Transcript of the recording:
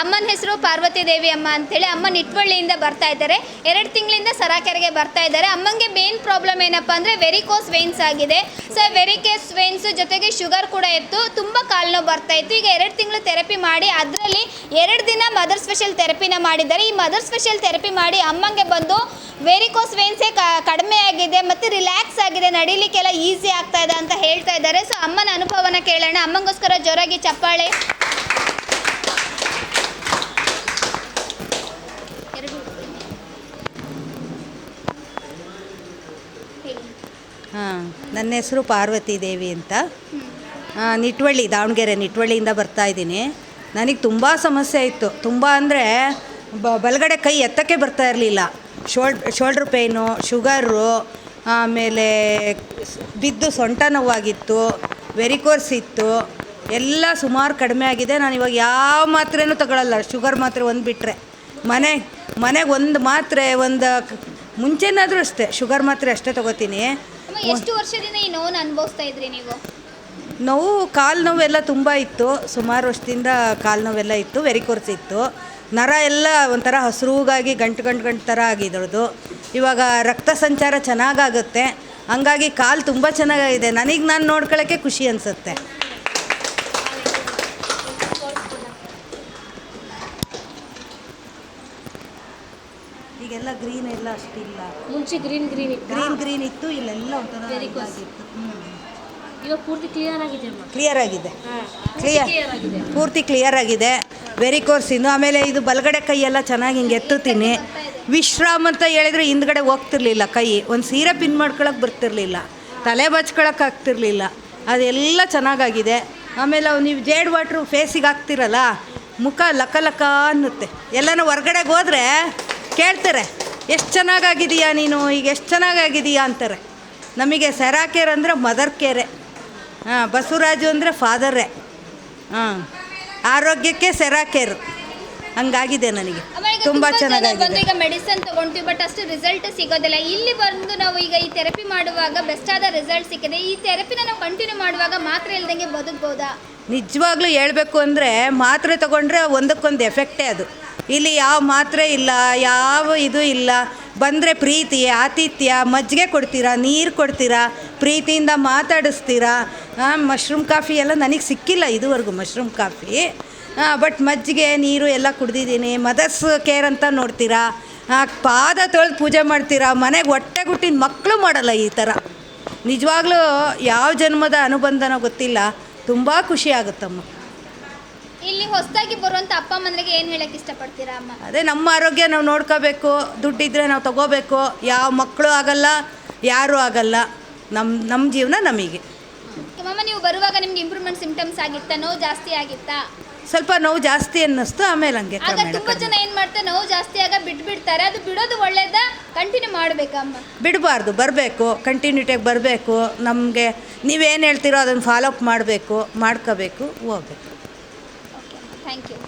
ಅಮ್ಮನ ಹೆಸರು ಪಾರ್ವತಿ ದೇವಿ ಅಮ್ಮ ಅಂತೇಳಿ. ಅಮ್ಮ ನಿಟ್ವಳ್ಳಿಯಿಂದ ಬರ್ತಾ ಇದ್ದಾರೆ. 2 ತಿಂಗಳಿಂದ ಸರಾಕೆರೆಗೆ ಬರ್ತಾ ಇದ್ದಾರೆ. ಅಮ್ಮಂಗೆ ಮೇನ್ ಪ್ರಾಬ್ಲಮ್ ಏನಪ್ಪ ಅಂದರೆ ವೆರಿಕೋಸ್ ವೇನ್ಸ್ ಆಗಿದೆ. ಸೊ ವೆರಿಕೋಸ್ ವೇನ್ಸ್ ಜೊತೆಗೆ ಶುಗರ್ ಕೂಡ ಇತ್ತು. ತುಂಬ ಕಾಲು ನೋವು ಬರ್ತಾ ಇತ್ತು. ಈಗ 2 ತಿಂಗಳು ಥೆರಪಿ ಮಾಡಿ ಅದರಲ್ಲಿ 2 ದಿನ ಮದರ್ ಸ್ಪೆಷಲ್ ಥೆರಪಿನ ಮಾಡಿದ್ದಾರೆ. ಈ ಮದರ್ ಸ್ಪೆಷಲ್ ಥೆರಪಿ ಮಾಡಿ ಅಮ್ಮಂಗೆ ಬಂದು ವೆರಿಕೋಸ್ ವೇನ್ಸೇ ಕಡಿಮೆ ಆಗಿದೆ ಮತ್ತು ರಿಲ್ಯಾಕ್ಸ್ ಆಗಿದೆ, ನಡಿಲಿಕ್ಕೆಲ್ಲ ಈಸಿ ಆಗ್ತಾ ಇದೆ ಅಂತ ಹೇಳ್ತಾ ಇದ್ದಾರೆ. ಸೊ ಅಮ್ಮನ ಅನುಭವನ ಕೇಳೋಣ. ಅಮ್ಮಂಗೋಸ್ಕರ ಜೋರಾಗಿ ಚಪ್ಪಾಳೆ. ನನ್ನ ಹೆಸರು ಪಾರ್ವತಿ ದೇವಿ ಅಂತ. ನಿಟ್ವಳ್ಳಿ, ದಾವಣಗೆರೆ ನಿಟ್ವಳ್ಳಿಯಿಂದ ಬರ್ತಾಯಿದ್ದೀನಿ. ನನಗೆ ತುಂಬ ಸಮಸ್ಯೆ ಇತ್ತು. ತುಂಬ ಅಂದರೆ ಬಲಗಡೆ ಕೈ ಎತ್ತಕ್ಕೆ ಬರ್ತಾ ಇರಲಿಲ್ಲ. ಶೋಲ್ಡ್ರ್ ಪೇಯ್ನು, ಶುಗರು, ಆಮೇಲೆ ಬಿದ್ದು ಸೊಂಟ ನೋವಾಗಿತ್ತು, ವೆರಿಕೋರ್ಸ್ ಇತ್ತು, ಎಲ್ಲ ಸುಮಾರು ಕಡಿಮೆ ಆಗಿದೆ. ನಾನು ಇವಾಗ ಯಾವ ಮಾತ್ರೆನೂ ತಗೊಳ್ಳಲ್ಲ, ಶುಗರ್ ಮಾತ್ರೆ ಒಂದು ಬಿಟ್ಟರೆ. ಮನೆಗೆ ಒಂದು ಮಾತ್ರೆ, ಒಂದು ಮುಂಚೆನಾದರೂ ಅಷ್ಟೇ ಶುಗರ್ ಮಾತ್ರೆ ಅಷ್ಟೇ ತೊಗೋತೀನಿ. ಎಷ್ಟು ವರ್ಷದಿಂದ ಈ ನೋವನ್ನು ಅನುಭವಿಸ್ತಾ ಇದ್ರಿ ನೀವು? ನೋವು, ಕಾಲು ನೋವೆಲ್ಲ ತುಂಬ ಇತ್ತು. ಸುಮಾರು ವರ್ಷದಿಂದ ಕಾಲು ನೋವೆಲ್ಲ ಇತ್ತು, ವೆರಿಕೋರ್ಸ್ ಇತ್ತು. ನರ ಎಲ್ಲ ಒಂಥರ ಹಸಿರುಗಾಗಿ ಗಂಟು ಥರ ಆಗಿರೋದು. ಇವಾಗ ರಕ್ತ ಸಂಚಾರ ಚೆನ್ನಾಗಾಗುತ್ತೆ. ಹಂಗಾಗಿ ಕಾಲು ತುಂಬ ಚೆನ್ನಾಗಿದೆ. ನಾನು ನೋಡ್ಕೊಳ್ಳೋಕ್ಕೆ ಖುಷಿ ಅನಿಸುತ್ತೆ. ಈಗೆಲ್ಲ ಗ್ರೀನ್ ಎಲ್ಲ ಅಷ್ಟಿಲ್ಲ. ಮುಂಚೆ ಗ್ರೀನ್ ಇತ್ತು, ಇಲ್ಲೆಲ್ಲ ಒಂಥರ ಇತ್ತು. ಇವಾಗ ಪೂರ್ತಿ ಕ್ಲಿಯರ್ ಆಗಿದೆ. ಪೂರ್ತಿ ಕ್ಲಿಯರ್ ಆಗಿದೆ. ವೆರಿಕೋರ್ಸ್ ಇನ್ನು. ಆಮೇಲೆ ಇದು ಬಲಗಡೆ ಕೈಯೆಲ್ಲ ಚೆನ್ನಾಗಿ ಹಿಂಗೆ ಎತ್ತುತ್ತೀನಿ. ವಿಶ್ರಾಮ್ ಅಂತ ಹೇಳಿದ್ರೆ ಹಿಂದ್ಗಡೆ ಹೋಗ್ತಿರ್ಲಿಲ್ಲ ಕೈ. ಒಂದು ಸೀರೆ ಪಿನ್ ಮಾಡ್ಕೊಳಕ್ಕೆ ಬರ್ತಿರ್ಲಿಲ್ಲ, ತಲೆ ಬಚ್ಕೊಳಕ್ಕೆ ಆಗ್ತಿರ್ಲಿಲ್ಲ. ಅದೆಲ್ಲ ಚೆನ್ನಾಗಾಗಿದೆ. ಆಮೇಲೆ ನೀವು ಜೇಡ್ ವಾಟ್ರು ಫೇಸಿಗೆ ಹಾಕ್ತಿರಲ್ಲ, ಮುಖ ಲಕ ಅನ್ನುತ್ತೆ. ಎಲ್ಲನೂ ಹೊರ್ಗಡೆಗೆ ಹೋದರೆ ಕೇಳ್ತಾರೆ, ಎಷ್ಟು ಚೆನ್ನಾಗಾಗಿದೆಯಾ ನೀನು, ಈಗ ಎಷ್ಟು ಚೆನ್ನಾಗಾಗಿದೆಯಾ ಅಂತಾರೆ. ನಮಗೆ ಸೆರಾಕೇರ್ ಅಂದರೆ ಮದರ್ ಕೇರೆ, ಬಸವರಾಜು ಅಂದರೆ ಫಾದರೇ. ಆರೋಗ್ಯಕ್ಕೆ ಸೆರಾಕೇರು. ಹಂಗಾಗಿದೆ ನನಗೆ. ತುಂಬ ಚೆನ್ನಾಗಾಗಿದೆ. ಈಗ ಮೆಡಿಸಿನ್ ತೊಗೊಂತೀವಿ, ಬಟ್ ಅಷ್ಟು ರಿಸಲ್ಟ್ ಸಿಗೋದಿಲ್ಲ. ಇಲ್ಲಿ ಬಂದು ನಾವು ಈಗ ಈ ಥೆರಪಿ ಮಾಡುವಾಗ ಬೆಸ್ಟ್ ಆದ ರಿಸಲ್ಟ್ ಸಿಕ್ಕಿದೆ. ಈ ಥೆರಪಿನ ನಾವು ಕಂಟಿನ್ಯೂ ಮಾಡುವಾಗ ಮಾತ್ರೆ ಇಲ್ದಂಗೆ ಬದುಕ್ಬೋದಾ? ನಿಜವಾಗ್ಲೂ ಹೇಳಬೇಕು ಅಂದರೆ ಮಾತ್ರೆ ತೊಗೊಂಡ್ರೆ ಒಂದಕ್ಕೊಂದು ಎಫೆಕ್ಟೇ ಅದು. ಇಲ್ಲಿ ಯಾವ ಮಾತ್ರೆ ಇಲ್ಲ, ಯಾವ ಇದು ಇಲ್ಲ. ಬಂದರೆ ಪ್ರೀತಿ, ಆತಿಥ್ಯ, ಮಜ್ಜಿಗೆ ಕೊಡ್ತೀರಾ, ನೀರು ಕೊಡ್ತೀರಾ, ಪ್ರೀತಿಯಿಂದ ಮಾತಾಡಿಸ್ತೀರಾ. ಮಶ್ರೂಮ್ ಕಾಫಿ ಎಲ್ಲ ನನಗೆ ಸಿಕ್ಕಿಲ್ಲ ಇದುವರೆಗೂ, ಮಶ್ರೂಮ್ ಕಾಫಿ. ಬಟ್ ಮಜ್ಜಿಗೆ, ನೀರು ಎಲ್ಲ ಕುಡ್ದಿದ್ದೀನಿ. ಮದರ್ಸ್ ಕೇರ್ ಅಂತ ನೋಡ್ತೀರಾ, ಪಾದ ತೊಳೆದು ಪೂಜೆ ಮಾಡ್ತೀರಾ. ಮನೆಗೆ ಹೊಟ್ಟೆ ಗುಟ್ಟಿನ ಮಕ್ಕಳು ಮಾಡಲ್ಲ ಈ ಥರ. ನಿಜವಾಗ್ಲೂ ಯಾವ ಜನ್ಮದ ಅನುಬಂಧನೋ ಗೊತ್ತಿಲ್ಲ. ತುಂಬ ಖುಷಿ ಆಗುತ್ತಮ್ಮ. ಇಲ್ಲಿ ಹೊಸದಾಗಿ ಬರುವಂಥ ಅಪ್ಪ ಅಮ್ಮನಿಗೆ ಏನು ಹೇಳಕ್ಕೆ ಇಷ್ಟಪಡ್ತೀರಾ ಅಮ್ಮ? ಅದೇ ನಮ್ಮ ಆರೋಗ್ಯ ನಾವು ನೋಡ್ಕೋಬೇಕು. ದುಡ್ಡಿದ್ರೆ ನಾವು ತೊಗೋಬೇಕು. ಯಾವ ಮಕ್ಕಳು ಆಗಲ್ಲ, ಯಾರೂ ಆಗಲ್ಲ. ನಮ್ಮ ಜೀವನ ನಮಗೆ. ಅಮ್ಮ, ನೀವು ಬರುವಾಗ ನಿಮ್ಗೆ ಇಂಪ್ರೂವ್ಮೆಂಟ್ ಸಿಂಪ್ಟಮ್ಸ್ ಆಗಿತ್ತಾ? ನೋವು ಜಾಸ್ತಿ ಆಗಿತ್ತಾ? ಸ್ವಲ್ಪ ನೋವು ಜಾಸ್ತಿ ಅನ್ನಿಸ್ತು. ಆಮೇಲೆ ಹಂಗೆ ಆಗ ತುಂಬ ಜನ ಏನು ಮಾಡ್ತಾರೆ, ನೋವು ಜಾಸ್ತಿ ಆಗ ಬಿಟ್ಬಿಡ್ತಾರೆ. ಅದು ಬಿಡೋದು ಒಳ್ಳೇದಾ, ಕಂಟಿನ್ಯೂ ಮಾಡಬೇಕಮ್ಮ? ಬಿಡಬಾರ್ದು, ಬರಬೇಕು, ಕಂಟಿನ್ಯೂಟಿಯಾಗಿ ಬರಬೇಕು. ನಮಗೆ ನೀವೇನು ಹೇಳ್ತೀರೋ ಅದನ್ನು ಫಾಲೋ ಅಪ್ ಮಾಡಬೇಕು, ಮಾಡ್ಕೋಬೇಕು, ಹೋಗ್ಬೇಕು. Okay, thank you.